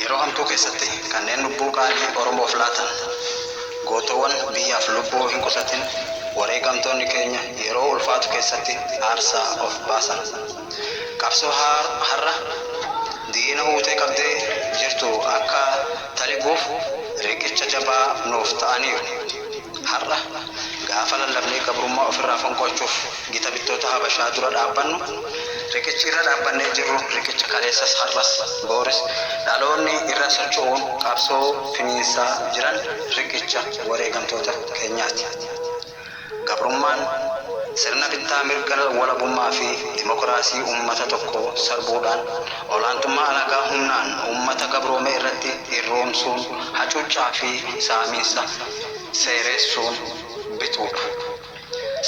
yeroo hamtuu keessatti kanneen lubbuu qaalii Oromoof laatan gootowwan biyyaaf lubbuu hin qusatin wareegamtoonni keenya yeroo ulfaatu keessatti aarsaa of baasan. Qabsoo har'a diina huutee qabdee jirtu akka taliguuf riqicha jabaa nuuf ta'aniiru. Har'a gaafa lallabnee gabrummaa ofirraa fonqolchuuf gita bittoota Habashaa dura dhaabbannu riqichi irra dhaabbannee jirru riqicha kaleessas har'as booris dhaloonni irra socho'uun qabsoo finiinsaa jiran riqicha wareegamtoota keenyaati. Gabrummaan sirna bittaa mirga walabummaa fi dimokiraasii uummata tokko sarbuudhaan olaantummaa alagaa humnaan uummata gabroome irratti irroomsuun hacuuccaa fi saamiinsa seeressuun bituudha.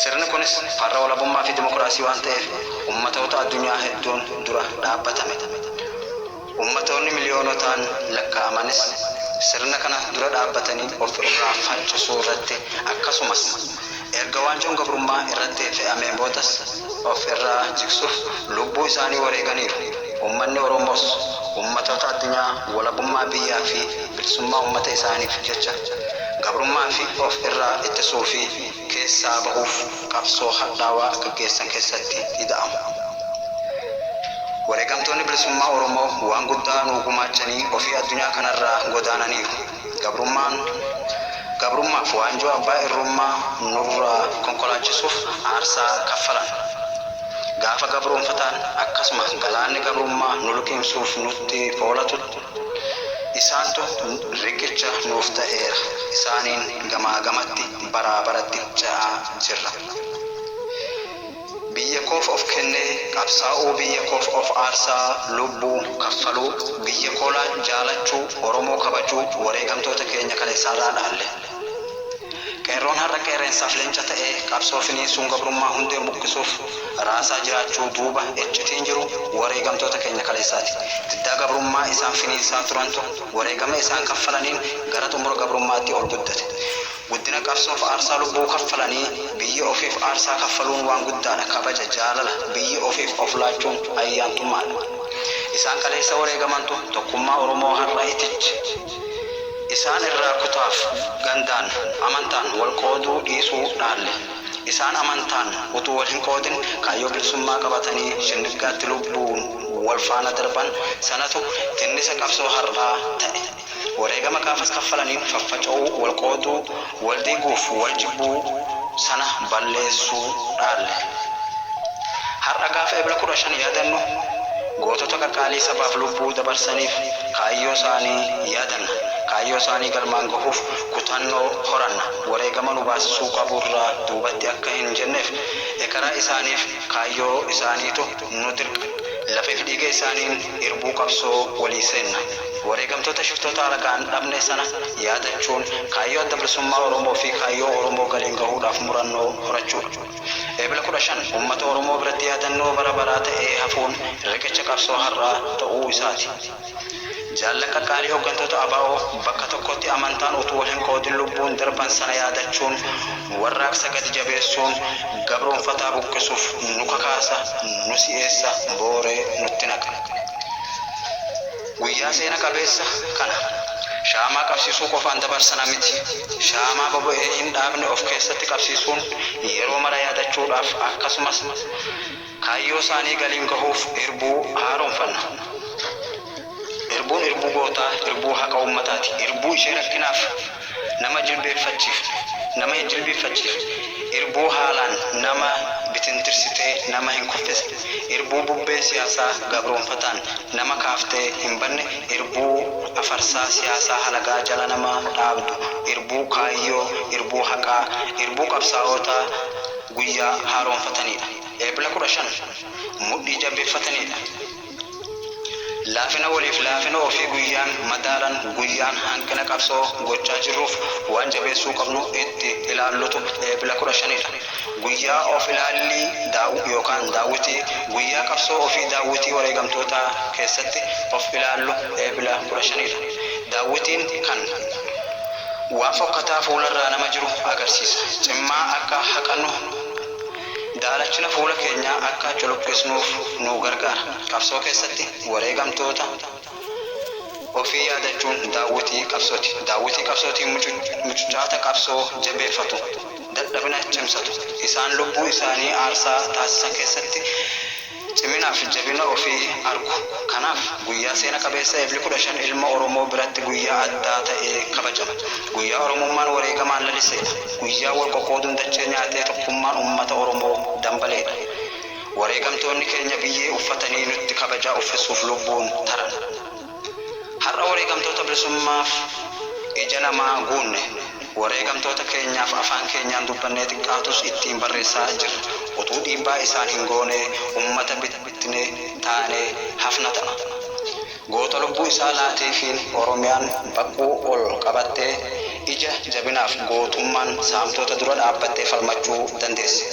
Sirni kunis farra walabummaa fi dimokiraasii waan ta'eef uummatoota addunyaa hedduun dura dhaabbatame. Ummatoonni miliyoonotaan lakkaa'amanis sirna kana dura dhaabbatanii of irraa faccisuu irratti akkasumas erga waanjoon gabrummaa irratti fe'ameen boodas of irraa jigsuuf lubbuu isaanii wareeganiiru. Uummanni Oromoos ummatoota addunyaa walabummaa biyyaa fi bilisummaa uummata isaaniif jecha gabrummaa fi of irraa ittisuu fi keessaa bahuuf qabsoo hadhaawaa gaggeessan keessatti ida'amu. Wareegamtoonni bilisummaa Oromoo waan guddaa nuu gumaachanii ofii addunyaa kanarraa godaananiiru. Gabrummaaf waanjoo abbaa irrummaa nurraa konkolaachisuuf aarsaa kaffalan. Gaafa gabroonfataan akkasuma galaanni gabrummaa nu luqimsuuf nutti foolatutti isaantu riqicha nuuf ta'eera. Isaaniin gamaa gamatti baraa baratti ce'aa jirra. Biyya koof of kennee qabsaa'uu, biyya koof of aarsaa lubbuu kaffaluu, biyya koolaa jaalachuu, Oromoo kabajuu wareegamtoota keenya kaleessaarraa dhaalle. Qeerroon har'a qeerreensaaf leenca ta'ee qabsoo finiinsuun gabrummaa hundee buqqisuuf raasaa jiraachuu duuba eccitiin jiru wareegamtoota keenya kaleessaati. Diddaa gabrummaa isaan finiinsaa turantu wareegama isaan kaffalaniin gara xumura gabrummaatti ol guddate. Guddina qabsoof aarsaa lubbuu kaffalanii biyya ofiif aarsaa kaffaluun waan guddaadha. Kabaja, jaalala, biyya ofiif of laachuun ayyaantummaadha. Isaan kaleessa wareegamantu tokkummaa Oromoo har'a itichi. Isaan irraa kutaaf gandaan amantaan wal qooduu dhiisuu dhaalle. Isaan amantaan utuu wal hin qoodin kaayyoo bilisummaa qabatanii shinnigaatti lubbuun wal faana darban sanatu tinnisa qabsoo har'aa ta'e. Wareegama gaafas kaffalaniin faffaca'uu, wal qooduu, wal diiguuf wal jibbuu sana balleessuu dhaalle. Har'a gaafa Ebla 15 yaadannu gootota qaqqaalii sabaaf lubbuu dabarsaniif kaayyoo isaanii yaadanna. Kaayyoo isaanii galmaan gahuuf kutannoo horanna. Wareegama nu baasisuu qaburraa duubatti akka hin jenneef ekeraa isaaniif kaayyoo isaaniitu nu dirqa. Lafeef dhiiga isaaniin irbuu qabsoo walii seenna. Wareegamtoota shiftoota alagaan dhabne sana yaadachuun kaayyoo adda bilisummaa Oromoo fi kaayyoo Oromoo galiin gahuudhaaf murannoo horachuudha. Ebla 15 uummata Oromoo biratti yaadannoo bara baraa ta'ee hafuun riqicha qabsoo har'aa ta'uu isaati. Jaallan qaqqaalii hooggantoota ABO bakka tokkotti amantaan utuu wal hin qoodin lubbuun darban sana yaadachuun warraaqsa gadi jabeessuun gabroonfataa buqqisuuf nu kakaasa, nu si'eessa, booree nutti naqa. Guyyaa seena qabeessa kana shaamaa qabsiisuu qofaan dabarsana miti. Shaamaa boba'ee hin dhaabne of keessatti qabsiisuun yeroo mara yaadachuudhaaf akkasumas kaayyoo isaanii galiin gahuuf irbuu haaromfanna. Irbuun irbuu gootaa, irbuu haqa uummataati. Irbuu ishee rakkinaaf nama hin jilbeeffachiif. Irbuu haalaan nama bitintirsitee nama hin kuffisne. Irbuu bubbee siyaasaa gabroonfataan nama kaaftee hin banne. Irbuu afarsaa siyaasaa halagaa jala nama dhaabdu. Irbuu kaayyoo, irbuu haqaa, irbuu qabsaa'otaa guyyaa haaromfatanidha. Ebla 15 mudhii jabeeffatanidha. Laafina waliif laafina ofii guyyaan madaalan guyyaan hanqina qabsoo gochaa jirruuf waan jabeessuu qabnu itti ilaallutu Ebla 15dha. Guyyaa of ilaallii yookaan daawwitii guyyaa qabsoo ofii daawwitii wareegamtoota keessatti of ilaallu Ebla 15dha. Daawwitiin kan waan fokkataa fuularraa nama jiru agarsiisa. Cimmaa akka haqannu daalachina fuula keenyaa akka culuqqisnuuf nu gargaara. Qabsoo keessatti wareegamtoota ofii yaadachuun daawwitii qabsooti. Daawwitii qabsootiin mucucaata qabsoo jabeeffatu dadhabina cimsatu. Isaan lubbuu isaanii aarsaa taasisan keessatti ciminaaf jabina ofii argu. Kanaaf guyyaa seena qabeessa Eebila 15 ilma Oromoo biratti guyyaa addaa ta'ee kabajama. Guyyaa Oromummaan wareegamaan laliseedha. Guyyaa wal qoqqooduun dachee nyaatee tokkummaan uummata Oromoo dambaleedha. Wareegamtoonni keenya biyyee uffatanii nutti kabajaa uffisuuf lubbuun taran. Har'a wareegamtoota bilisummaaf ija namaa guunne. Wareegamtoota keenyaaf afaan keenyaan dubbannee xiqqaatus ittiin barreessaa jirra. Utuu dhiibbaa isaan hin goone uummata bittinee taanee hafna ta'a. Goota lubbuu isaa laateefiin Oromiyaan baqquu ol qabattee ija jabinaaf gootummaan saamtota dura dhaabbattee falmachuu dandeesse.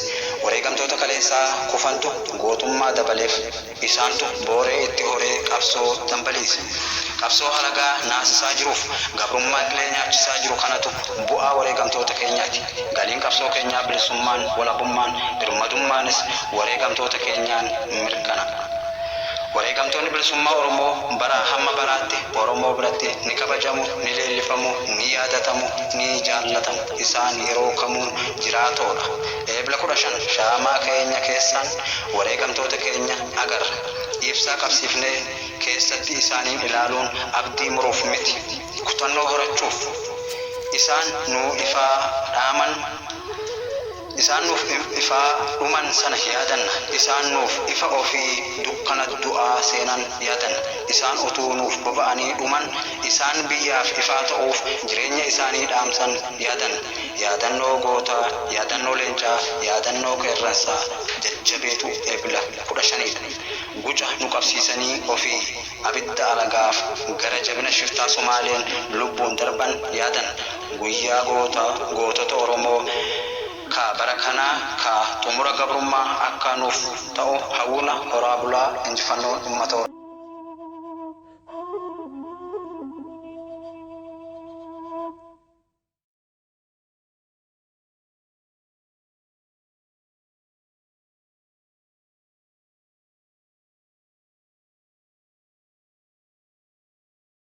Wareegamtoota kaleessaa kufantu gootummaa dabaleef isaantu booree itti horee qabsoo dambaliise. Qabsoo halagaa naasisaa jiruuf gabrummaa illee nyaachisaa jiru kanatu bu'aa wareegamtoota keenyaati. Galiin qabsoo keenyaa bilisummaan, walabummaan, birmadummaanis wareegamtoota keenyaan mirkanaa'e. Wareegamtoonni bilisummaa Oromoo baraa hamma baraatti Oromoo biratti ni kabajamu, ni leellifamu, ni yaadatamu, ni jaallatamu. Isaan yeroo kamuu jiraatoodha. Eebila 15 shaamaa keenya keessaan wareegamtoota keenya agarra. Ibsaa qabsiifnee keessatti isaaniin ilaaluun abdii muruuf miti, kutannoo horachuuf. Isaan nuuf ifaa dhuman sana yaadanna. Isaan nuuf ifa ofii dukkana du'aa seenan yaadanna. Isaan utuu nuuf boba'anii dhuman, isaan biyyaaf ifaa ta'uuf jireenya isaanii dhaamsan yaadanna. Yaadannoo gootaa, yaadannoo leencaa, yaadannoo qeerransaa jajjabeetu Eebila 15dha. Guca nu qabsiisanii ofii abidda alagaaf gara jabina shiftaa Somaaleen lubbuun darban yaadanna. Guyyaa gootota Oromoo ka bara kanaa ka xumura gabrummaa akka nuuf ta'u hawwina horaa bulaa injifannoon uummata